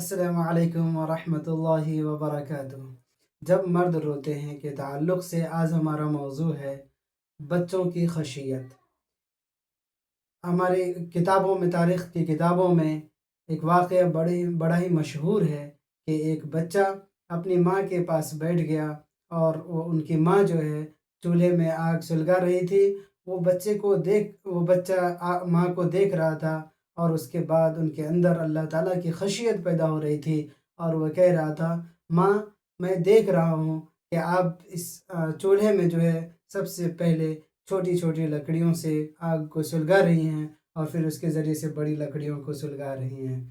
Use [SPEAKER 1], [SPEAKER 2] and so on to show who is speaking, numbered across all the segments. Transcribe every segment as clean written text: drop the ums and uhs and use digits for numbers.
[SPEAKER 1] अस्सलाम वालेकुम वरहमतुल्लाहि वबरकातुहू। जब मर्द रोते हैं के ताल्लुक़ से आज हमारा मौजू है बच्चों की खशियत। हमारी किताबों में, तारीख़ की किताबों में एक वाक़या बड़ा ही मशहूर है कि एक बच्चा अपनी माँ के पास बैठ गया और वो उनकी माँ जो है चूल्हे में आग सुलगा रही थी। वो बच्चा माँ को देख रहा था और उसके बाद उनके अंदर अल्लाह ताला की खशियत पैदा हो रही थी और वह कह रहा था, माँ मैं देख रहा हूँ कि आप इस चूल्हे में जो है सबसे पहले छोटी-छोटी लकड़ियों से आग को सुलगा रही हैं और फिर उसके ज़रिए से बड़ी लकड़ियों को सुलगा रही हैं।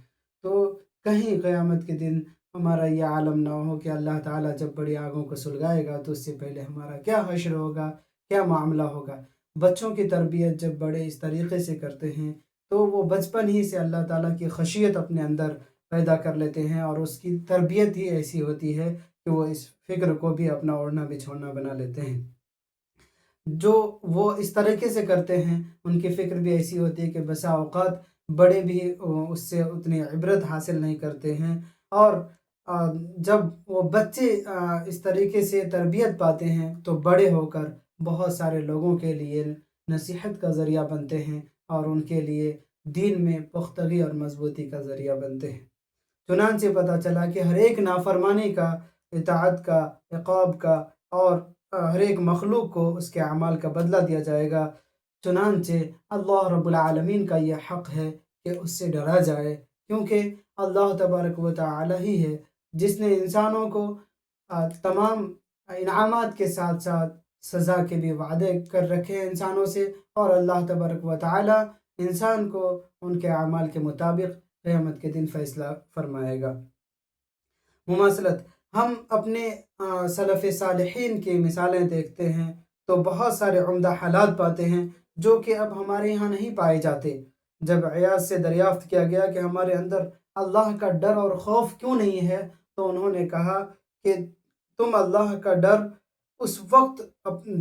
[SPEAKER 1] तो कहीं क़यामत के दिन हमारा ये आलम ना हो कि अल्लाह ताला जब बड़ी आगों को सुलगाएगा तो उससे पहले हमारा क्या हश्र होगा, क्या मामला होगा। बच्चों की तरबियत जब बड़े इस तरीक़े से करते हैं तो वो बचपन ही से अल्लाह ताला की खशियत अपने अंदर पैदा कर लेते हैं और उसकी तरबियत ही ऐसी होती है कि वो इस फ़िक्र को भी अपना ओढ़ना बिछौना बना लेते हैं। जो वो इस तरीके से करते हैं, उनकी फ़िक्र भी ऐसी होती है कि बसा औक़ात बड़े भी उससे उतनी इबरत हासिल नहीं करते हैं। और जब वो बच्चे इस तरीके से तरबियत पाते हैं तो बड़े होकर बहुत सारे लोगों के लिए नसीहत का ज़रिया बनते हैं और उनके लिए दीन में पुख्तगी और मज़बूती का ज़रिया बनते हैं। चुनांचे पता चला कि हर एक नाफरमानी का, इताअत का, इक़ाब का और हर एक मखलूक को उसके अमाल का बदला दिया जाएगा। चुनांचे अल्लाह रब्बुल आलमीन का ये हक़ है कि उससे डरा जाए, क्योंकि अल्लाह तबारक व तआला ही है जिसने इंसानों को तमाम इनामात के साथ साथ सज़ा के भी वादे कर रखे हैं इंसानों से। और अल्लाह तबारक व तआला इंसान को उनके अमाल के मुताबिक क़यामत के दिन फ़ैसला फ़रमाएगा। मुमासलत हम अपने सलफ़ सालिहीन की मिसालें देखते हैं तो बहुत सारे उम्दा हालात पाते हैं जो कि अब हमारे यहाँ नहीं पाए जाते। जब अय्याज़ से दरियाफ़्त किया गया कि हमारे अंदर अल्लाह का डर और ख़ौफ़ क्यों नहीं है, तो उन्होंने कहा कि तुम अल्लाह का डर उस वक़्त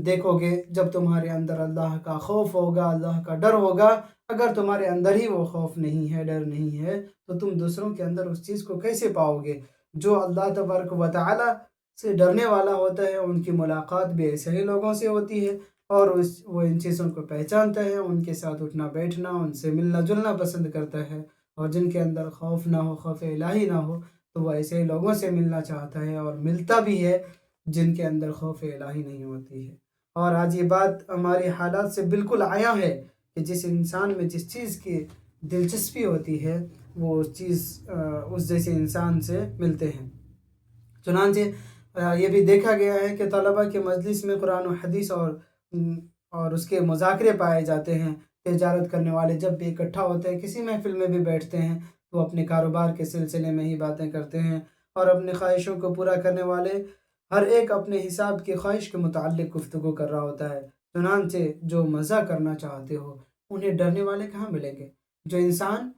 [SPEAKER 1] देखोगे जब तुम्हारे अंदर अल्लाह का ख़ौफ़ होगा, अल्लाह का डर होगा। अगर तुम्हारे अंदर ही वो ख़ौफ़ नहीं है, डर नहीं है, तो तुम दूसरों के अंदर उस चीज़ को कैसे पाओगे? जो अल्लाह तबारक व तआला से डरने वाला होता है उनकी मुलाकात भी ऐसे ही लोगों से होती है और वो इन चीज़ों को पहचानता है, उनके साथ उठना बैठना, उनसे मिलना जुलना पसंद करता है। और जिनके अंदर खौफ ना हो, खौफ इलाही ना हो, तो वह ऐसे ही लोगों से मिलना चाहता है और मिलता भी है जिनके अंदर खौफ इलाही नहीं होती है। और आज ये बात हमारे हालात से बिल्कुल आया है कि जिस इंसान में जिस चीज़ की दिलचस्पी होती है वो उस चीज़ उस जैसे इंसान से मिलते हैं। चुनांचे ये भी देखा गया है कि तलबा के मजलिस में कुरान और हदीस और उसके मुज़ाकरे पाए जाते हैं। तिजारत करने वाले जब भी इकट्ठा होते हैं, किसी महफ़िल में भी बैठते हैं, तो अपने कारोबार के सिलसिले में ही बातें करते हैं और अपनी ख़्वाहिशों को पूरा करने वाले हर एक अपने हिसाब की ख़्वाहिश के मुताल्लिक़ गुफ्तगू कर रहा होता है। चुनांचे जो मज़ा करना चाहते हो, उन्हें डरने वाले कहाँ मिलेंगे? जो इंसान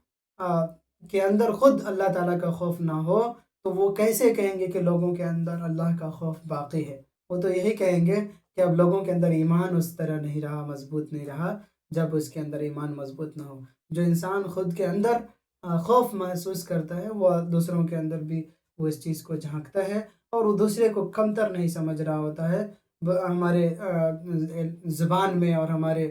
[SPEAKER 1] के अंदर ख़ुद अल्लाह ताला का ख़ौफ़ ना हो, तो वो कैसे कहेंगे कि लोगों के अंदर अल्लाह का खौफ बाक़ी है? वो तो यही कहेंगे कि अब लोगों के अंदर ईमान उस तरह नहीं रहा, मज़बूत नहीं रहा, जब उसके अंदर ईमान मज़बूत ना हो। जो इंसान खुद के अंदर खौफ महसूस करता है, वो दूसरों के अंदर भी वो इस चीज़ को झाँकता है और वो दूसरे को कमतर नहीं समझ रहा होता है। हमारे ज़ुबान में और हमारे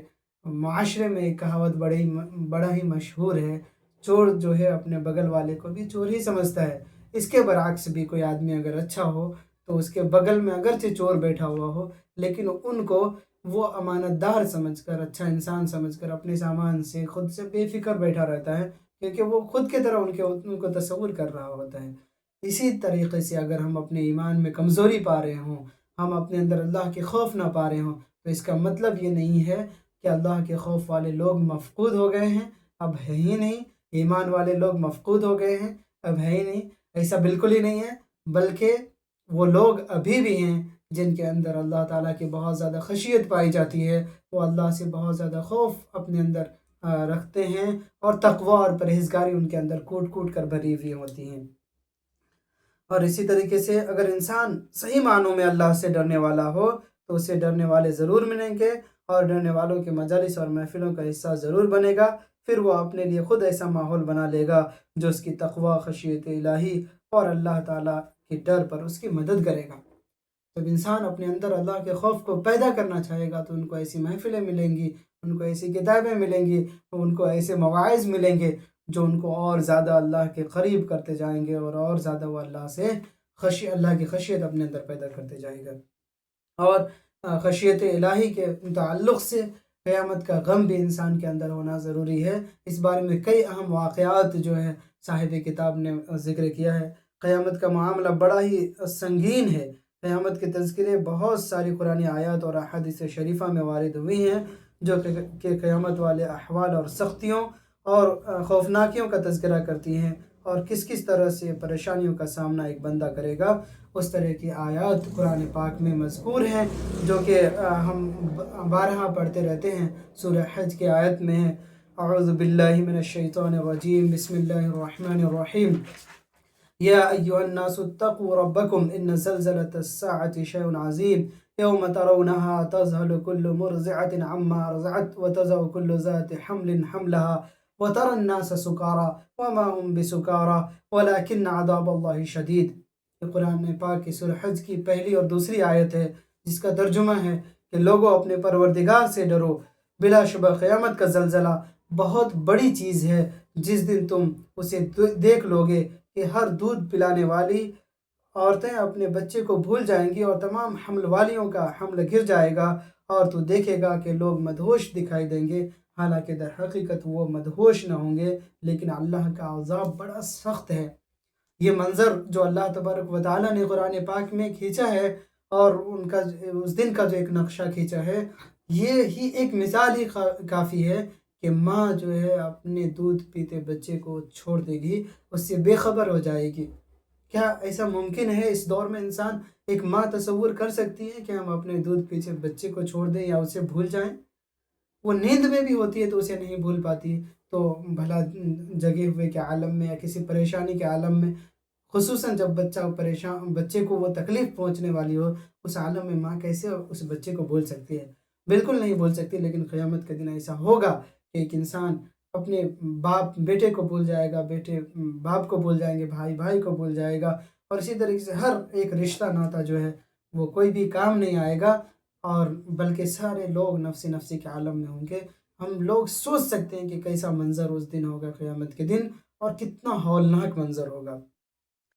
[SPEAKER 1] माशरे में एक कहावत बड़ा ही मशहूर है, चोर जो है अपने बगल वाले को भी चोर ही समझता है। इसके बरअक्स भी कोई आदमी अगर अच्छा हो तो उसके बगल में अगरचे चोर बैठा हुआ हो, लेकिन उनको वो अमानतदार समझकर, अच्छा इंसान समझकर अपने सामान से खुद से बेफ़िक्र बैठा रहता है, क्योंकि वो खुद की तरह उनको तसव्वुर कर रहा होता है। इसी तरीक़े से अगर हम अपने ईमान में कमज़ोरी पा रहे हों, हम अपने अंदर अल्लाह के खौफ़ ना पा रहे हों, तो इसका मतलब ये नहीं है कि अल्लाह के खौफ़ वाले लोग मफ़क़ूद हो गए हैं, अब है ही नहीं। ईमान वाले लोग मफ़क़ूद हो गए हैं, अब है ही नहीं। ऐसा बिल्कुल ही नहीं है, बल्कि वो लोग अभी भी हैं जिनके अंदर अल्लाह ताला की बहुत ज़्यादा खशियत पाई जाती है। वो अल्लाह से बहुत ज़्यादा खौफ़ अपने अंदर रखते हैं और तक़वा और परहेज़गारी उनके अंदर कूट-कूट कर भरी हुई होती हैं। और इसी तरीके से अगर इंसान सही मानों में अल्लाह से डरने वाला हो, तो उसे डरने वाले ज़रूर मिलेंगे और डरने वालों के मजालिस और महफ़िलों का हिस्सा ज़रूर बनेगा। پھر وہ اپنے لیے خود ایسا ماحول بنا لے گا جو اس کی تقوی، خشیت الہی اور اللہ تعالیٰ کے ڈر پر اس کی مدد کرے گا۔ جب انسان اپنے اندر اللہ کے خوف کو پیدا کرنا چاہے گا تو ان کو ایسی محفلیں ملیں گی، ان کو ایسی کتابیں ملیں گی، ان کو ایسے مواعظ ملیں گے جو ان کو اور زیادہ اللہ کے قریب کرتے جائیں گے، اور زیادہ وہ اللہ کی خشیت اپنے اندر پیدا کرتے جائے گا۔ اور خشیت الہی کے تعلق سے قیامت کا غم بھی انسان کے اندر ہونا ضروری ہے۔ اس بارے میں کئی اہم واقعات جو ہے صاحب کتاب نے ذکر کیا ہے۔ قیامت کا معاملہ بڑا ہی سنگین ہے۔ قیامت کے تذکرے بہت ساری قرآنی آیات اور احادیث شریفہ میں وارد ہوئی ہیں جو کہ قیامت والے احوال اور سختیوں اور خوفناکیوں کا تذکرہ کرتی ہیں، اور کس کس طرح سے پریشانیوں کا سامنا ایک بندہ کرے گا۔ اس طرح کی آیات قرآن پاک میں مذکور ہیں جو کہ ہم بارہا پڑھتے رہتے ہیں۔ سورہ حج کے آیت میں ہے، اعوذ باللہ من الشیطان الرجیم، بسم اللہ الرحمن الرحیم، یا ایہا الناس اتقوا ربکم ان زلزلۃ الساعۃ شیء عظیم یوم ترونها تذہل کل مرضعۃ عما ارضعت وتضع کل ذات حمل حملها وترى الناس سکارى وما هم بسکارى ولكن عذاب اللہ شدید۔ یہ قرآن پاک کی سورہ حج کی پہلی اور دوسری آیت ہے جس کا ترجمہ ہے کہ لوگوں اپنے پروردگار سے ڈرو، بلا شبہ قیامت کا زلزلہ بہت بڑی چیز ہے۔ جس دن تم اسے دیکھ لو گے کہ ہر دودھ پلانے والی عورتیں اپنے بچے کو بھول جائیں گی اور تمام حمل والیوں کا حمل گر جائے گا، اور تو دیکھے گا کہ لوگ مدہوش دکھائی دیں گے، حالانکہ در حقیقت وہ مدہوش نہ ہوں گے، لیکن اللہ کا عذاب بڑا سخت ہے۔ یہ منظر جو اللہ تبارک و تعالیٰ نے قرآن پاک میں کھینچا ہے اور ان کا اس دن کا جو ایک نقشہ کھینچا ہے، یہ ہی ایک مثال ہی کافی ہے کہ ماں جو ہے اپنے دودھ پیتے بچے کو چھوڑ دے گی، اس سے بے خبر ہو جائے گی۔ کیا ایسا ممکن ہے اس دور میں انسان، ایک ماں تصور کر سکتی ہے کہ ہم اپنے دودھ پیتے بچے کو چھوڑ دیں یا اسے بھول جائیں؟ وہ نیند میں بھی ہوتی ہے تو اسے نہیں بھول پاتی، تو بھلا جگے ہوئے کے عالم میں یا کسی پریشانی کے عالم میں، خصوصاً جب بچے کو وہ تکلیف پہنچنے والی ہو، اس عالم میں ماں کیسے اس بچے کو بھول سکتی ہے؟ بالکل نہیں بھول سکتی۔ لیکن قیامت کے دن ایسا ہوگا کہ ایک انسان اپنے باپ بیٹے کو بھول جائے گا، بیٹے باپ کو بھول جائیں گے، بھائی بھائی کو بھول جائے گا، اور اسی طریقے سے ہر ایک رشتہ ناتا جو ہے وہ کوئی بھی کام نہیں آئے گا، اور بلکہ سارے لوگ نفسی نفسی کے عالم میں ہوں گے۔ ہم لوگ سوچ سکتے ہیں کہ کیسا منظر اس دن ہوگا قیامت کے دن، اور کتنا ہولناک منظر ہوگا۔